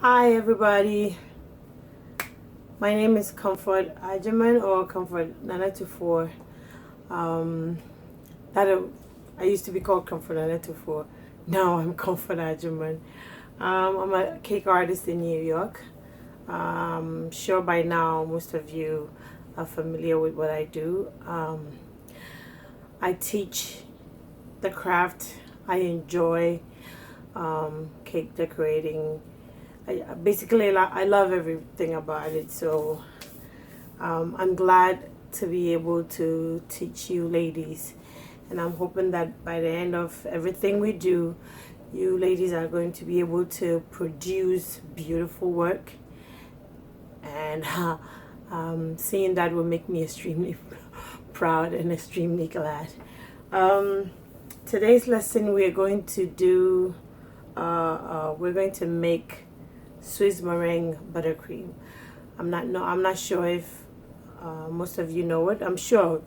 Hi everybody, my name is Comfort Ajaman or Comfort 924. Um, I used to be called Comfort 924. Now I'm Comfort Ajaman. I'm a cake artist in New York. Sure by now most of you are familiar with what I do. I teach the craft. I enjoy cake decorating. I love everything about it, so I'm glad to be able to teach you ladies, and I'm hoping that by the end of everything we do, you ladies are going to be able to produce beautiful work, and seeing that will make me extremely proud and extremely glad. Today's lesson we're going to make Swiss meringue buttercream. I'm not sure if most of you know it. I'm sure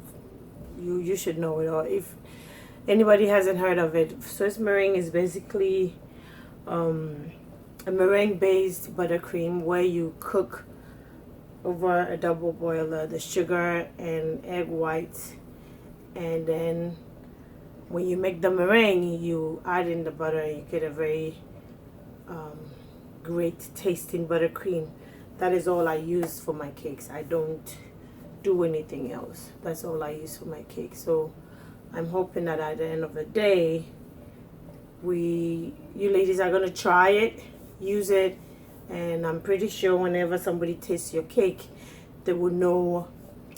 you should know it, or if anybody hasn't heard of it. Swiss meringue is basically a meringue based buttercream where you cook over a double boiler the sugar and egg whites, and then when you make the meringue you add in the butter and you get a very great tasting buttercream. That is all I use for my cakes. I don't do anything else. That's all I use for my cake. So I'm hoping that at the end of the day you ladies are gonna try it, use it, and I'm pretty sure whenever somebody tastes your cake they would know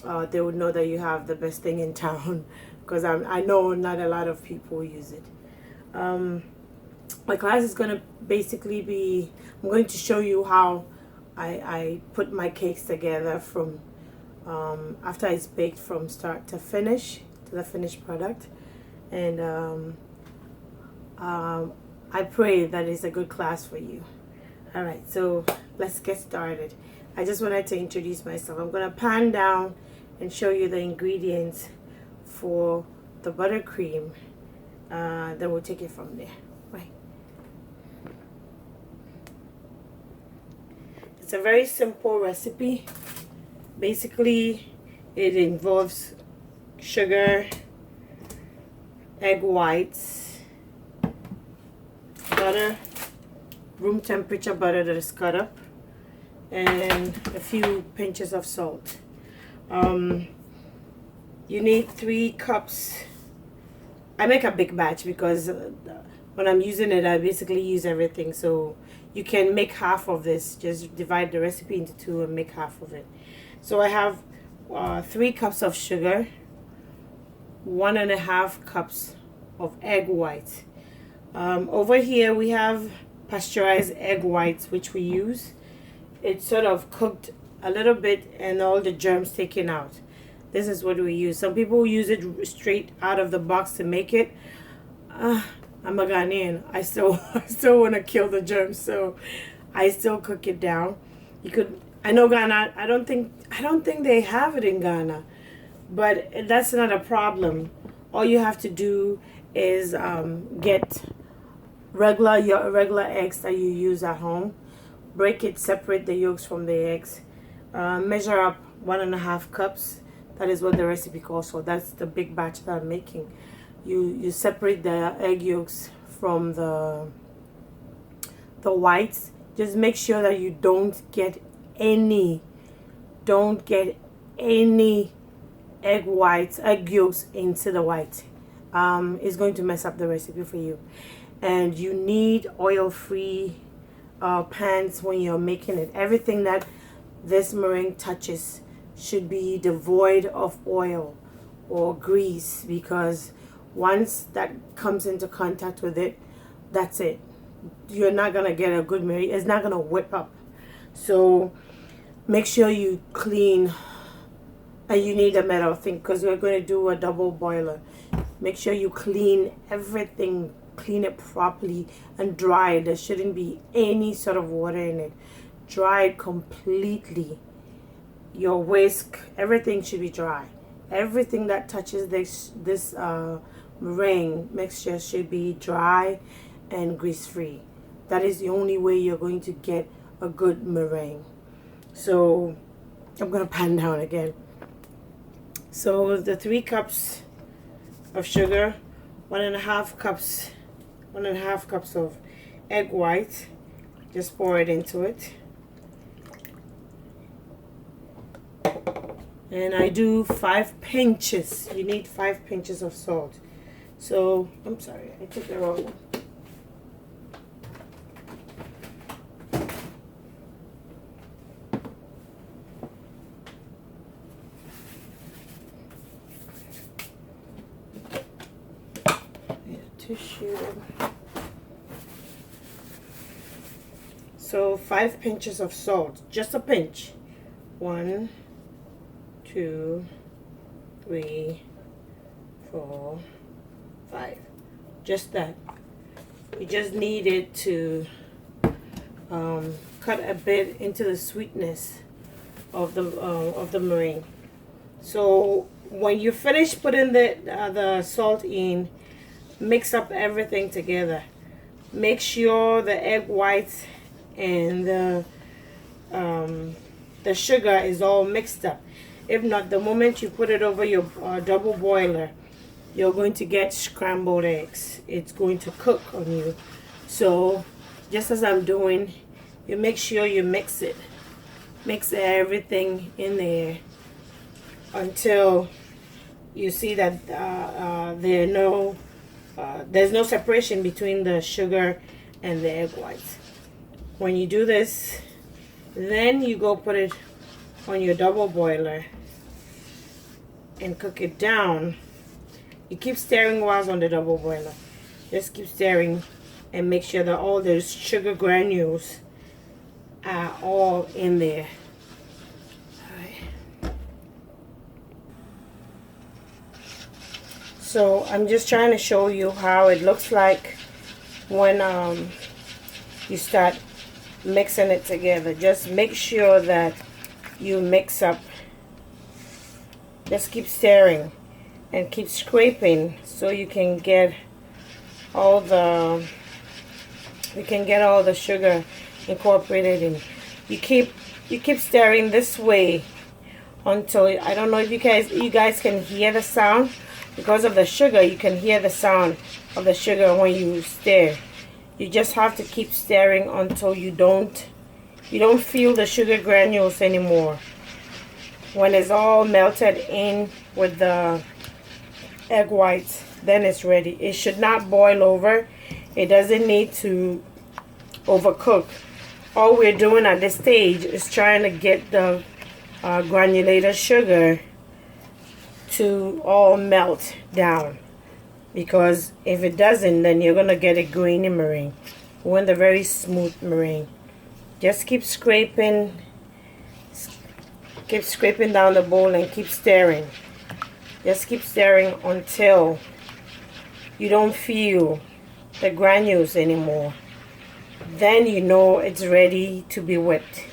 that you have the best thing in town, because I know not a lot of people use it. My class is going to basically be, I'm going to show you how I put my cakes together from after it's baked from start to finish, to the finished product. And I pray that it's a good class for you. Alright, so let's get started. I just wanted to introduce myself. I'm going to pan down and show you the ingredients for the buttercream. Then we'll take it from there. Right. It's a very simple recipe. Basically, it involves sugar, egg whites, butter, room temperature butter that is cut up, and a few pinches of salt. You need 3 cups. I make a big batch because when I'm using it I basically use everything, so you can make half of this. Just divide the recipe into 2 and make half of it. So I have 3 cups of sugar, 1.5 cups of egg whites. Over here we have pasteurized egg whites, which we use. It's sort of cooked a little bit and all the germs taken out. This is what we use. Some people use it straight out of the box to make it. I'm a Ghanaian. I still want to kill the germs, so I still cook it down. You could. I know Ghana. I don't think they have it in Ghana, but that's not a problem. All you have to do is get your regular eggs that you use at home. Break it, separate the yolks from the eggs. Measure up 1.5 cups. That is what the recipe calls for. That's the big batch that I'm making. You separate the egg yolks from the whites. Just make sure that you don't get any egg yolks into the white. It's going to mess up the recipe for you. And you need oil-free pans when you're making it. Everything that this meringue touches should be devoid of oil or grease, because once that comes into contact with it, that's it. You're not gonna get a good meringue. It's not gonna whip up. So make sure you clean, and you need a metal thing because we're going to do a double boiler. Make sure you clean everything, clean it properly and dry it. There shouldn't be any sort of water in it. Dry it completely. Your whisk, everything should be dry. Everything that touches this meringue mixture should be dry and grease free. That is the only way you're going to get a good meringue. So I'm gonna pan down again. So the 3 cups of sugar, 1.5 cups of egg white. Just pour it into it. And I do 5 pinches. You need 5 pinches of salt. So, I'm sorry, I took the wrong one. Tissue. So 5 pinches of salt, just a pinch. 1, 2, 3, 4, 5. Just that. You just need it to cut a bit into the sweetness of the meringue. So when you finish putting the salt in, mix up everything together. Make sure the egg whites and the sugar is all mixed up. If not, the moment you put it over your double boiler, you're going to get scrambled eggs. It's going to cook on you. So just as I'm doing, you make sure you mix it. Mix everything in there until you see that there's no separation between the sugar and the egg whites. When you do this, then you go put it on your double boiler and cook it down. You keep stirring while on the double boiler. Just keep stirring and make sure that all those sugar granules are all in there. So I'm just trying to show you how it looks like when you start mixing it together. Just make sure that you mix up. Just keep stirring and keep scraping so you can get all the sugar incorporated in. You keep stirring this way until, I don't know if you guys can hear the sound. Because of the sugar, you can hear the sound of the sugar when you stir. You just have to keep stirring until you don't feel the sugar granules anymore. When it's all melted in with the egg whites, then it's ready. It should not boil over. It doesn't need to overcook. All we're doing at this stage is trying to get the granulated sugar to all melt down, because if it doesn't, then you're gonna get a grainy meringue. We want a very smooth meringue. Just keep scraping down the bowl and keep stirring. Just keep stirring until you don't feel the granules anymore. Then you know it's ready to be whipped.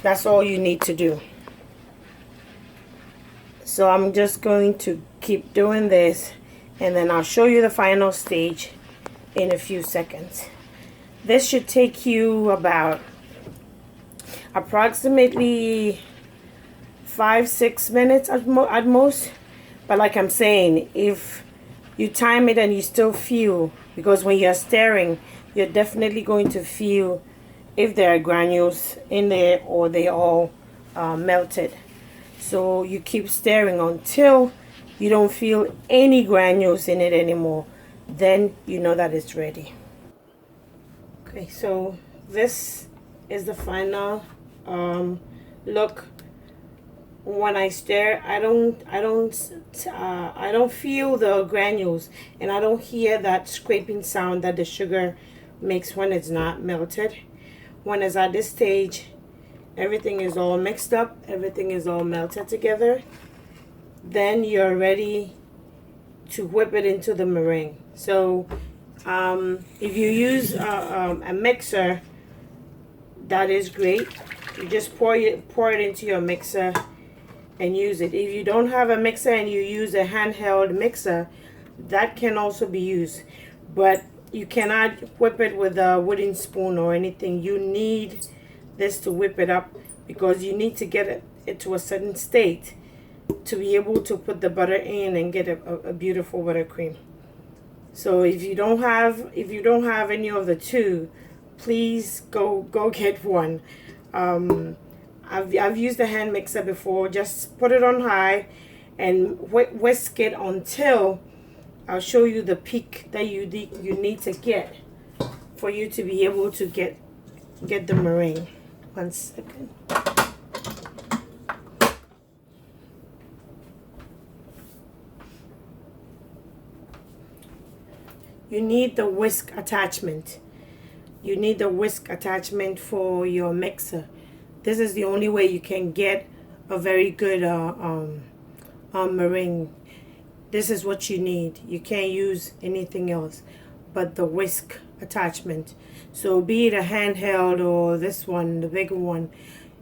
That's all you need to do. So I'm just going to keep doing this, and then I'll show you the final stage in a few seconds. This should take you about approximately 5-6 minutes at most. But like I'm saying, if you time it and you still feel, because when you're stirring, you're definitely going to feel if there are granules in there or they all melted. So you keep stirring until you don't feel any granules in it anymore. Then you know that it's ready. Okay, so this is the final look. When I stir, I don't feel the granules, and I don't hear that scraping sound that the sugar makes when it's not melted. When it's at this stage, everything is all mixed up, everything is all melted together. Then you're ready to whip it into the meringue. So if you use a mixer, that is great. You just pour it into your mixer and use it. If you don't have a mixer and you use a handheld mixer, that can also be used. But you cannot whip it with a wooden spoon or anything. You need this to whip it up, because you need to get it to a certain state to be able to put the butter in and get a beautiful buttercream. So if you don't have any of the two, please go get one. I've used a hand mixer before. Just put it on high and whisk it until I'll show you the peak that you need to get for you to be able to get the meringue. 1 second. You need the whisk attachment. You need the whisk attachment for your mixer. This is the only way you can get a very good meringue. This is what you need. You can't use anything else but the whisk attachment. So be it a handheld or this one, the bigger one,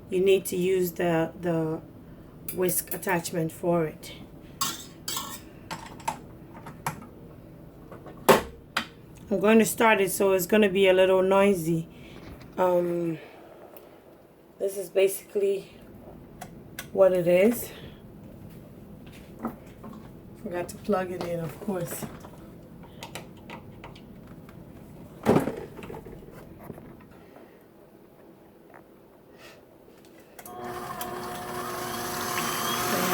you need to use the whisk attachment for it. I'm going to start it, so it's going to be a little noisy. This is basically what it is. Forgot to plug it in, of course. You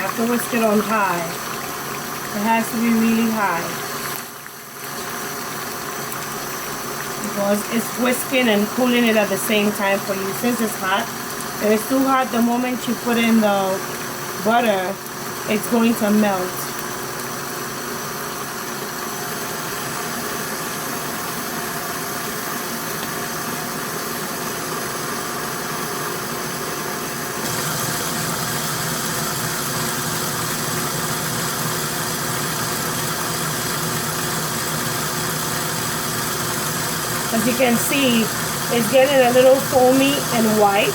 have to whisk it on high. It has to be really high, because it's whisking and cooling it at the same time for you. Since it's hot, if it's too hot, the moment you put in the butter, it's going to melt. As you can see, it's getting a little foamy and white,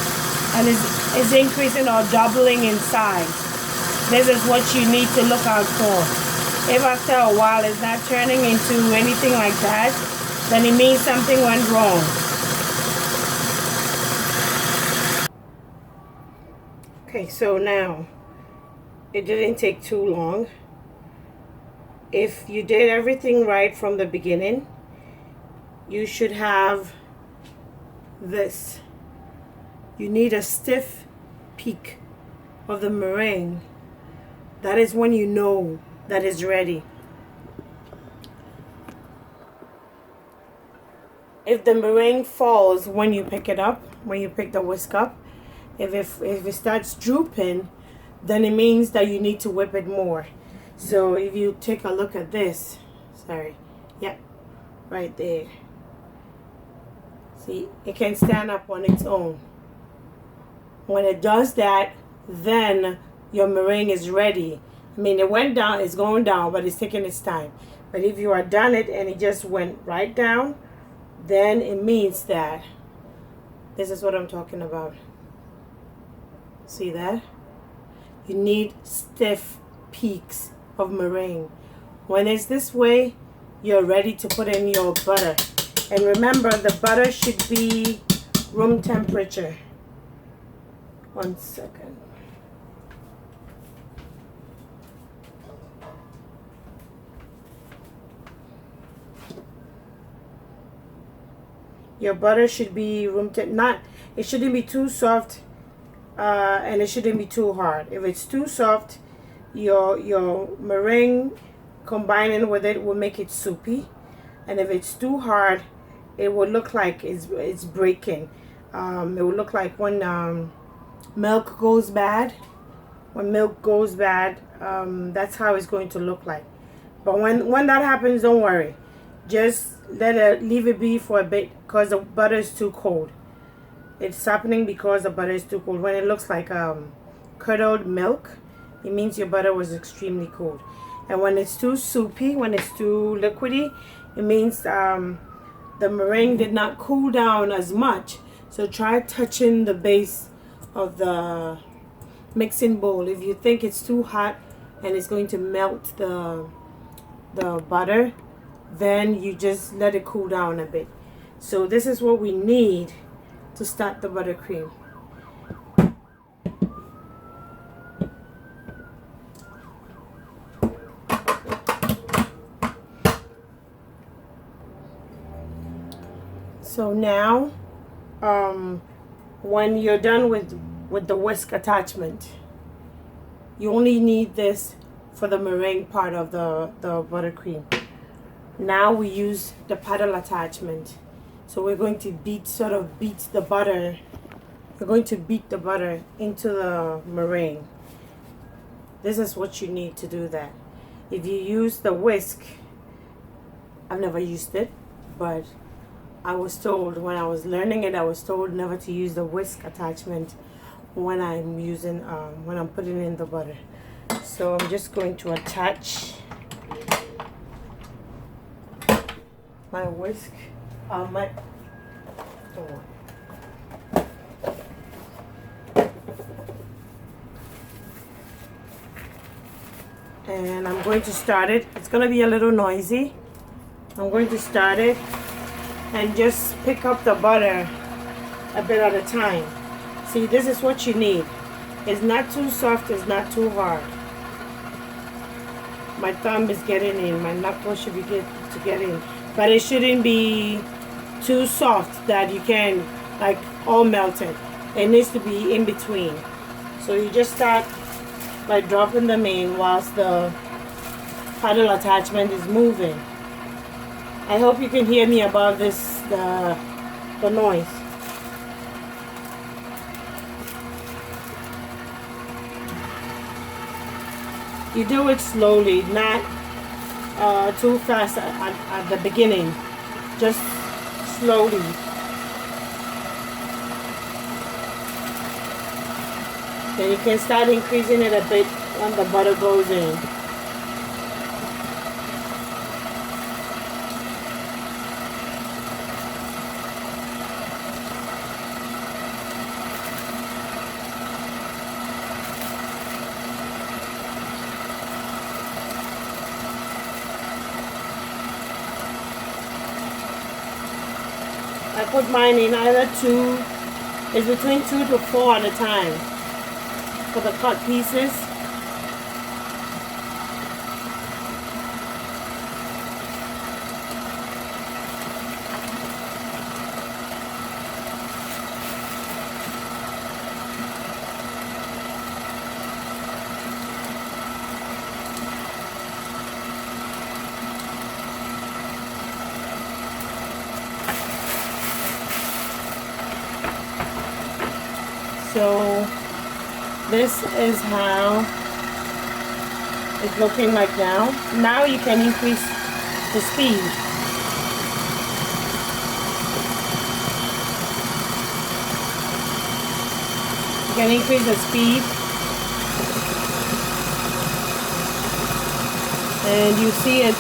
and it's increasing or doubling in size. This is what you need to look out for. If after a while it's not turning into anything like that, then it means something went wrong. Okay, so now, it didn't take too long. If you did everything right from the beginning, you should have this. You need a stiff peak of the meringue. That is when you know that it's ready. If the meringue falls when you pick it up, when you pick the whisk up, if it starts drooping, then it means that you need to whip it more. So if you take a look at this, sorry, yeah, right there. See, it can stand up on its own. When it does that, then your meringue is ready. I mean, it went down, it's going down, but it's taking its time. But if you are done it and it just went right down, then it means that this is what I'm talking about. See that? You need stiff peaks of meringue. When it's this way, you're ready to put in your butter. And remember, the butter should be room temperature. 1 second. Your butter should be room temp. It shouldn't be too soft, and it shouldn't be too hard. If it's too soft, your meringue combining with it will make it soupy, and if it's too hard, it will look like it's breaking. It will look like when milk goes bad. When milk goes bad, that's how it's going to look like. But when that happens, don't worry. Just leave it be for a bit, because the butter is too cold. It's happening because the butter is too cold. When it looks like curdled milk, it means your butter was extremely cold. And when it's too soupy, when it's too liquidy, it means the meringue did not cool down as much. So try touching the base of the mixing bowl. If you think it's too hot and it's going to melt the butter, then you just let it cool down a bit. So this is what we need to start the buttercream. So now, when you're done with the whisk attachment, you only need this for the meringue part of the buttercream. Now we use the paddle attachment. So we're going to beat the butter. We're going to beat the butter into the meringue. This is what you need to do that. If you use the whisk, I've never used it, but I was told when I was learning it, I was told never to use the whisk attachment when I'm using when I'm putting in the butter. So I'm just going to attach my whisk. And I'm going to start it. It's going to be a little noisy. I'm going to start it and just pick up the butter a bit at a time. See, this is what you need. It's not too soft, it's not too hard. My thumb is getting in, my knuckle should be to get in. But it shouldn't be too soft that you can like all melt it. It needs to be in between. So you just start by dropping them in whilst the paddle attachment is moving. I hope you can hear me above this, the noise. You do it slowly, not too fast at the beginning. Just slowly. Then you can start increasing it a bit when the butter goes in. I put mine in either two, it's between 2 to 4 at a time for the cut pieces. So this is how it's looking like now. Now you can increase the speed. You can increase the speed. And you see it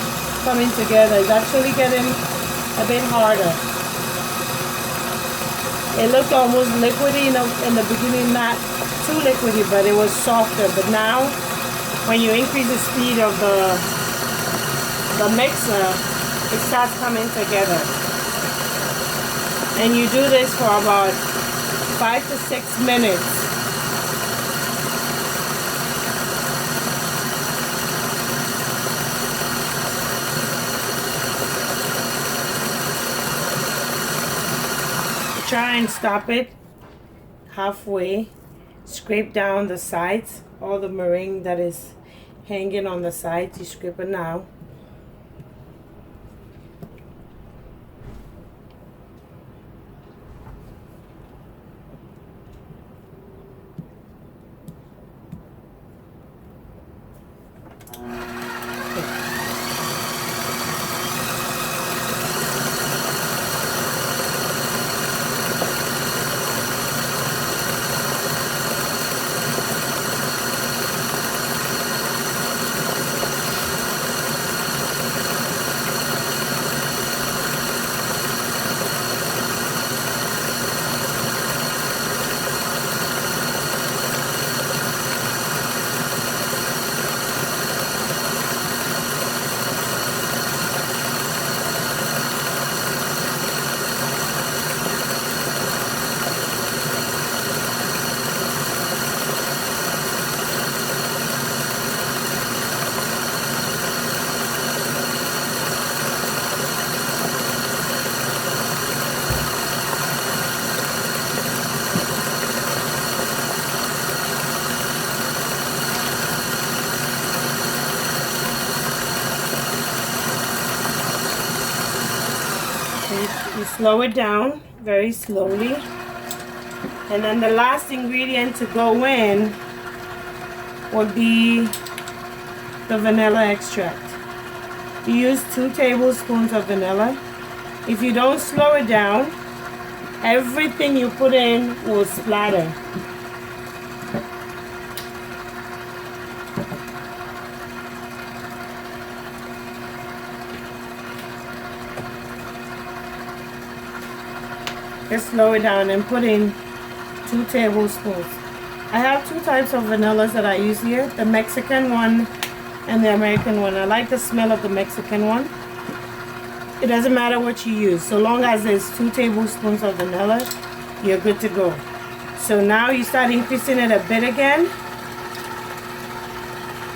coming together. It's actually getting a bit harder. It looked almost liquidy in the beginning, not too liquidy, but it was softer. But now, when you increase the speed of the mixer, it starts coming together. And you do this for about 5 to 6 minutes. Try and stop it halfway. Scrape down the sides, all the meringue that is hanging on the sides, you scrape it now. slow it down very slowly. And then the last ingredient to go in would be the vanilla extract. You use 2 tablespoons of vanilla. If you don't slow it down, everything you put in will splatter. Just slow it down and put in 2 tablespoons. I have 2 types of vanillas that I use here, the Mexican one and the American one. I like the smell of the Mexican one. It doesn't matter what you use, so long as there's 2 tablespoons of vanilla, you're good to go. So now you start increasing it a bit again.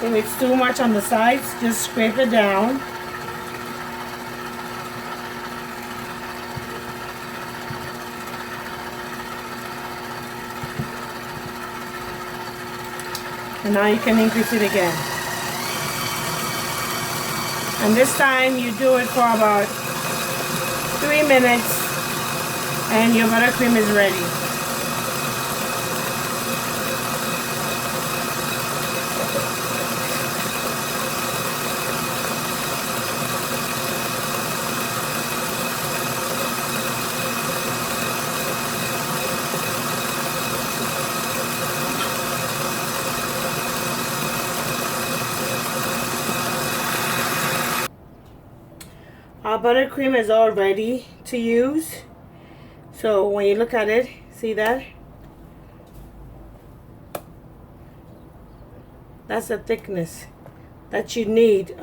If it's too much on the sides, just scrape it down. And now you can increase it again. And this time you do it for about 3 minutes and your buttercream is ready. Our buttercream is all ready to use. So when you look at it, see that? That's the thickness that you need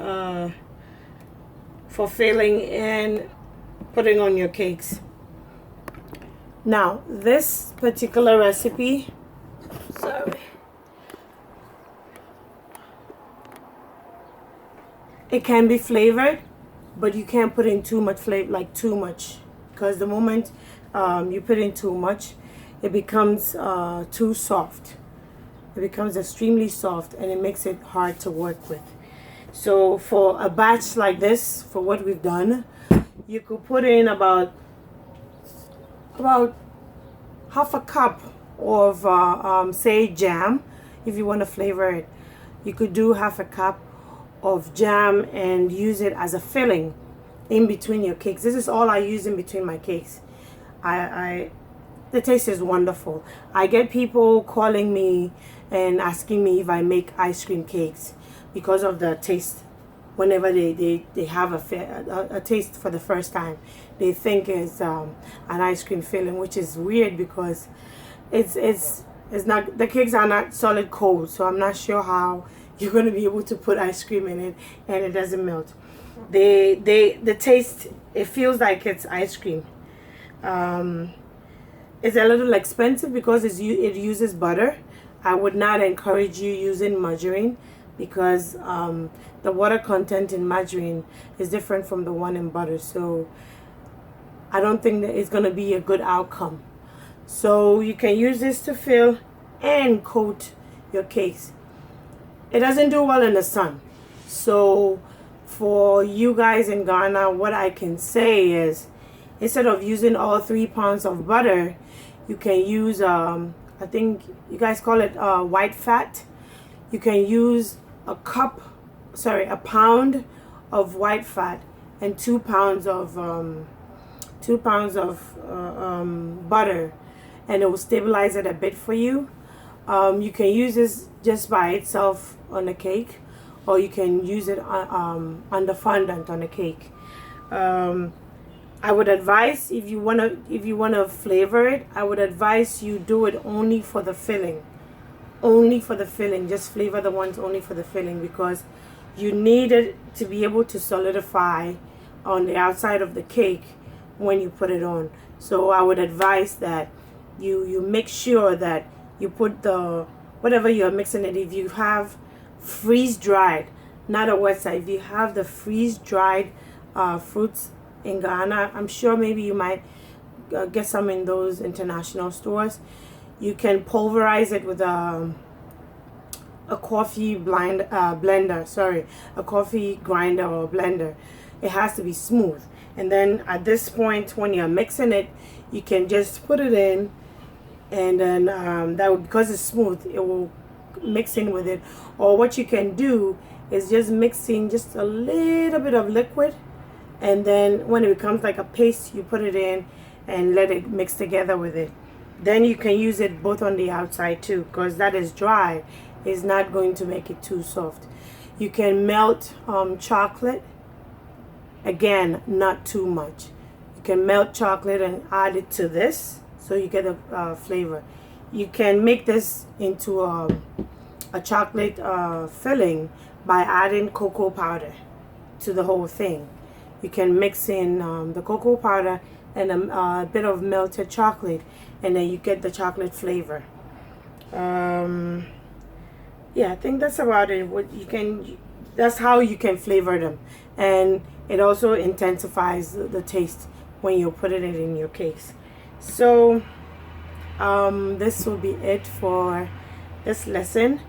for filling and putting on your cakes. Now, this particular recipe, sorry, it can be flavored, but you can't put in too much flavor, like too much, because the moment you put in too much, it becomes too soft. It becomes extremely soft and it makes it hard to work with. So for a batch like this, for what we've done, you could put in about half a cup of say jam. If you want to flavor it, you could do half a cup of jam and use it as a filling in between your cakes. This is all I use in between my cakes. The taste is wonderful. I get people calling me and asking me if I make ice cream cakes because of the taste. Whenever they have a taste for the first time, they think it's an ice cream filling, which is weird because it's not, the cakes are not solid cold, so I'm not sure how you're going to be able to put ice cream in it and it doesn't melt. The taste, it feels like it's ice cream. It's a little expensive because it uses butter. I would not encourage you using margarine because the water content in margarine is different from the one in butter. So I don't think that it's going to be a good outcome. So you can use this to fill and coat your cakes. It doesn't do well in the sun. So for you guys in Ghana, what I can say is, instead of using all 3 pounds of butter, you can use, I think you guys call it white fat. You can use a pound of white fat and 2 pounds of butter, and it will stabilize it a bit for you. You can use this just by itself on a cake, or you can use it on the fondant on a cake. I would advise, if you wanna flavor it, I would advise you do it only for the filling. Only for the filling. Just flavor the ones only for the filling, because you need it to be able to solidify on the outside of the cake when you put it on. So I would advise that you make sure that you put the whatever you're mixing it. If you have freeze dried, not a wet side, if you have the freeze dried fruits in Ghana, I'm sure maybe you might get some in those international stores. You can pulverize it with a coffee blender, a coffee grinder or blender. It has to be smooth. And then at this point, when you're mixing it, you can just put it in, and then that would, because it's smooth, it will mix in with it. Or what you can do is just mix in just a little bit of liquid, and then when it becomes like a paste, you put it in and let it mix together with it. Then you can use it both on the outside too, because that is dry. It's not going to make it too soft. You can melt chocolate. Again, not too much. You can melt chocolate and add it to this, so you get a flavor. You can make this into a chocolate filling by adding cocoa powder to the whole thing. You can mix in the cocoa powder and a bit of melted chocolate, and then you get the chocolate flavor. Yeah, I think that's about it. That's how you can flavor them, and it also intensifies the taste when you put it in your cakes. So this will be it for this lesson.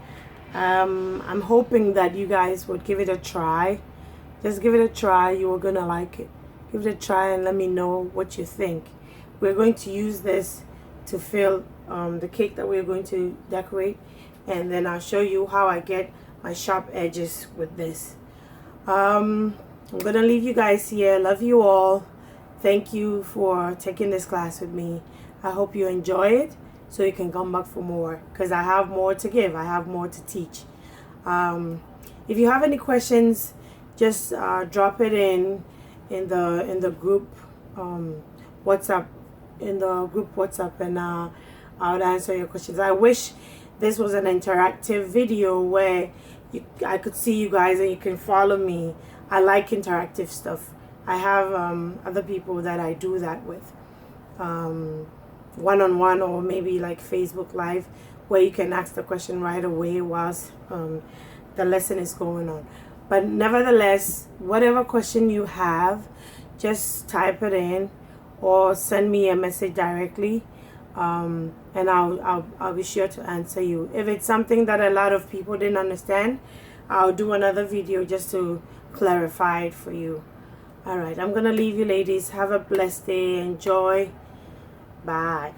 I'm hoping that you guys would give it a try. Just give it a try. You are gonna like it. Give it a try and let me know what you think. We're going to use this to fill the cake that we're going to decorate, and then I'll show you how I get my sharp edges with this. I'm gonna leave you guys here. Love you all. Thank you for taking this class with me. I hope you enjoy it, so you can come back for more, because I have more to give. I have more to teach. If you have any questions, just drop it in the group WhatsApp, and I'll answer your questions. I wish this was an interactive video where I could see you guys and you can follow me. I like interactive stuff. I have other people that I do that with, one-on-one, or maybe like Facebook Live, where you can ask the question right away whilst the lesson is going on. But nevertheless, whatever question you have, just type it in or send me a message directly, and I'll be sure to answer you. If it's something that a lot of people didn't understand, I'll do another video just to clarify it for you. All right, I'm gonna leave you ladies. Have a blessed day. Enjoy. Bye.